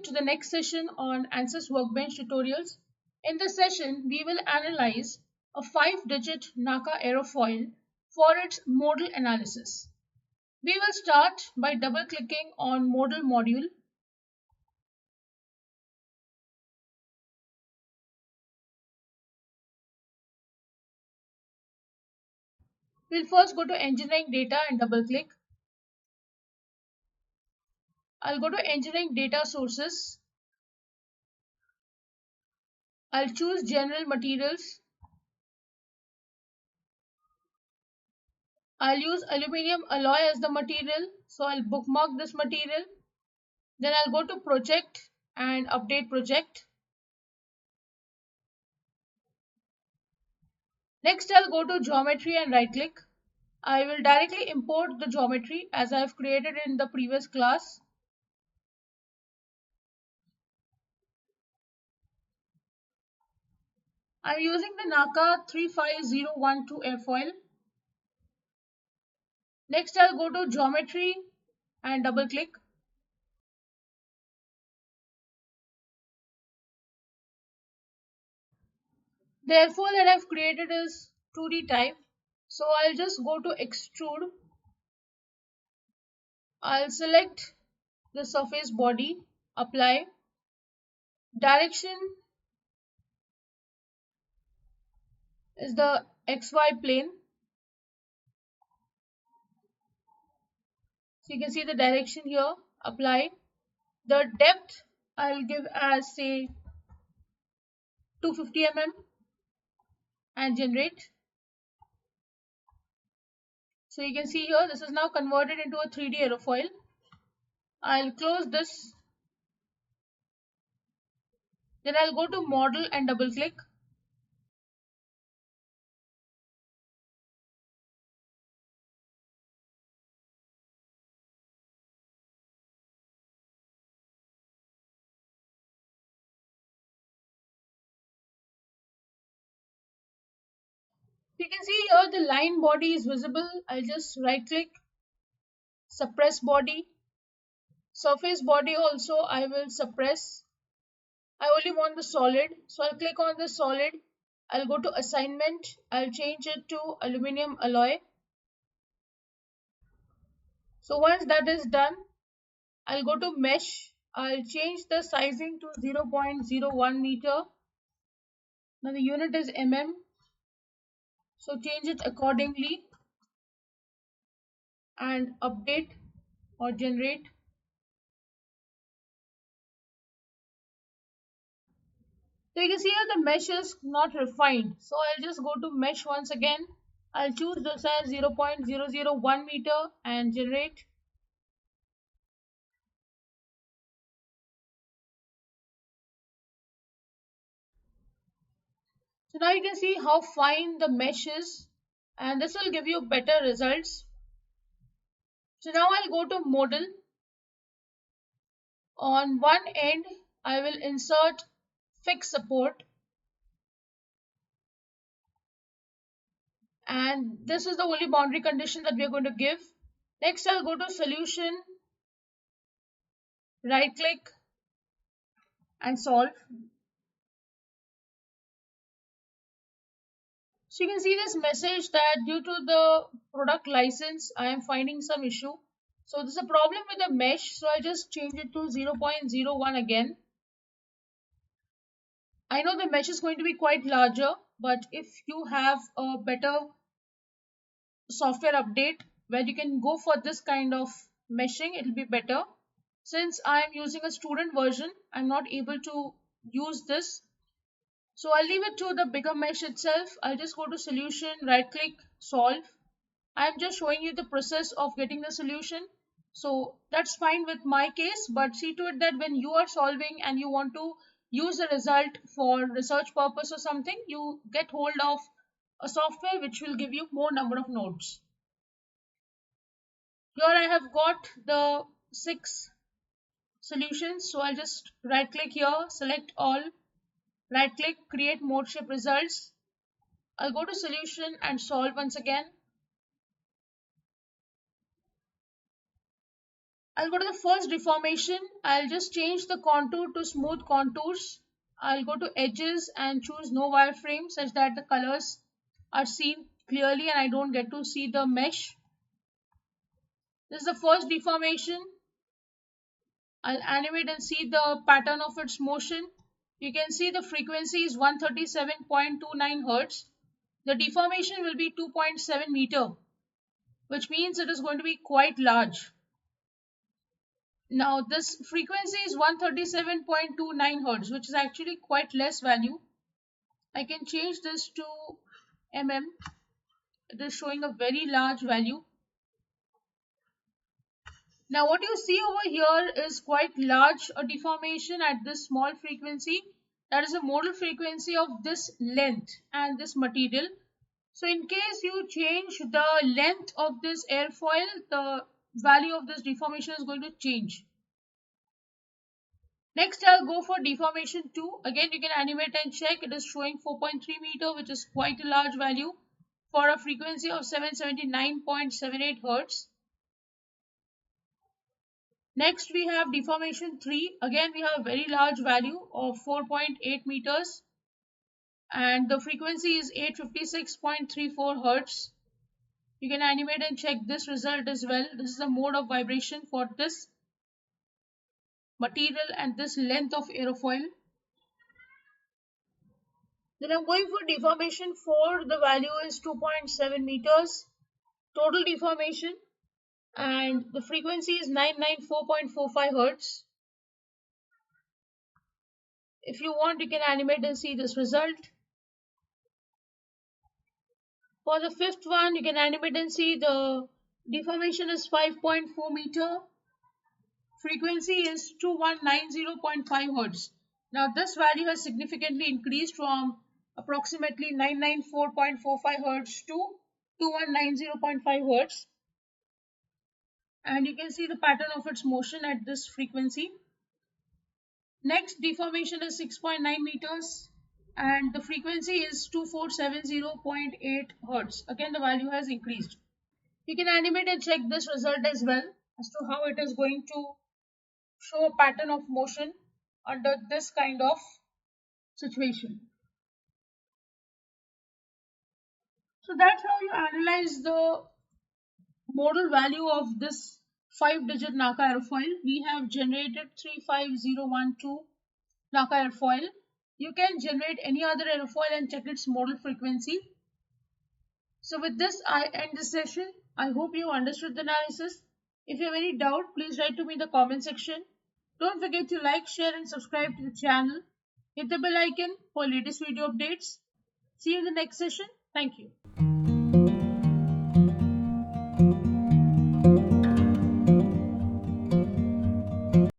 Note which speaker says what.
Speaker 1: to the next session on ANSYS Workbench tutorials. In this session, we will analyze a 5-digit NACA airfoil for its modal analysis. We will start by double-clicking on Modal module. We'll first go to Engineering Data and double-click. I'll go to Engineering Data Sources. I'll choose General Materials. I'll use aluminum alloy as the material, so I'll bookmark this material. Then I'll go to Project and Update Project. Next, I'll go to Geometry and right-click. I will directly import the geometry as I have created in the previous class. I'm using the NACA 35012 airfoil. Next, I'll go to Geometry and double-click. The airfoil that I've created is 2D type. So I'll just go to Extrude. I'll select the surface body, apply. Direction is the XY plane. So you can see the direction here, apply. The depth I'll give as say 250 mm and generate. So you can see here this is now converted into a 3D aerofoil. I'll close this. Then I'll go to Model and double click. You can see here the line body is visible. I'll just right click, suppress body. Surface body also I will suppress. I only want the solid, so I'll click on the solid. I'll go to assignment. I'll change it to aluminum alloy. So once that is done, I'll go to mesh. I'll change the sizing to 0.01 meter. Now the unit is mm. So change it accordingly and update or generate. So you can see here the mesh is not refined. So I'll just go to mesh once again. I'll choose this as 0.001 meter and generate. So now you can see how fine the mesh is, and this will give you better results. So now I'll go to modal. On one end, I will insert fixed support. And this is the only boundary condition that we are going to give. Next, I'll go to solution, right click and solve. So you can see this message that due to the product license, I am finding some issue. So there's a problem with the mesh. So I just change it to 0.01 again. I know the mesh is going to be quite larger, but if you have a better software update where you can go for this kind of meshing, it will be better. Since I am using a student version, I'm not able to use this. So I'll leave it to the bigger mesh itself. I'll just go to solution, right click, solve. I'm just showing you the process of getting the solution. So that's fine with my case, but see to it that when you are solving and you want to use the result for research purpose or something, you get hold of a software which will give you more number of nodes. Here I have got the 6 solutions. So I'll just right click here, select all, right click, create mode shape results. I'll go to solution and solve once again. I'll go to the first deformation. I'll just change the contour to smooth contours. I'll go to edges and choose no wireframe such that the colors are seen clearly and I don't get to see the mesh. This is the first deformation. I'll animate and see the pattern of its motion. You can see the frequency is 137.29 Hertz. The deformation will be 2.7 meter, which means it is going to be quite large. Now this frequency is 137.29 Hertz, which is actually quite less value. I can change this to mm. It is showing a very large value. Now what you see over here is quite large a deformation at this small frequency. That is a modal frequency of this length and this material. So in case you change the length of this airfoil, the value of this deformation is going to change. Next I'll go for deformation 2. Again you can animate and check. It is showing 4.3 meter, which is quite a large value for a frequency of 779.78 Hertz. Next we have deformation 3. Again we have a very large value of 4.8 meters and the frequency is 856.34 Hertz. You can animate and check this result as well. This is the mode of vibration for this material and this length of aerofoil. Then I'm going for deformation 4. The value is 2.7 meters total deformation and the frequency is 994.45 Hertz. If you want, you can animate and see this result. For the fifth one, you can animate and see the deformation is 5.4 meter. Frequency is 2190.5 Hertz. Now this value has significantly increased from approximately 994.45 Hertz to 2190.5 Hertz. And you can see the pattern of its motion at this frequency. Next deformation is 6.9 meters and the frequency is 2470.8 Hertz. Again the value has increased. You can animate and check this result as well as to how it is going to show a pattern of motion under this kind of situation. So that's how you analyze the modal value of this 5-digit NACA airfoil. We have generated 35012 NACA airfoil. You can generate any other airfoil and check its modal frequency. So with this, I end this session. I hope you understood the analysis. If you have any doubt, please write to me in the comment section. Don't forget to like, share and subscribe to the channel. Hit the bell icon for latest video updates. See you in the next session. Thank you.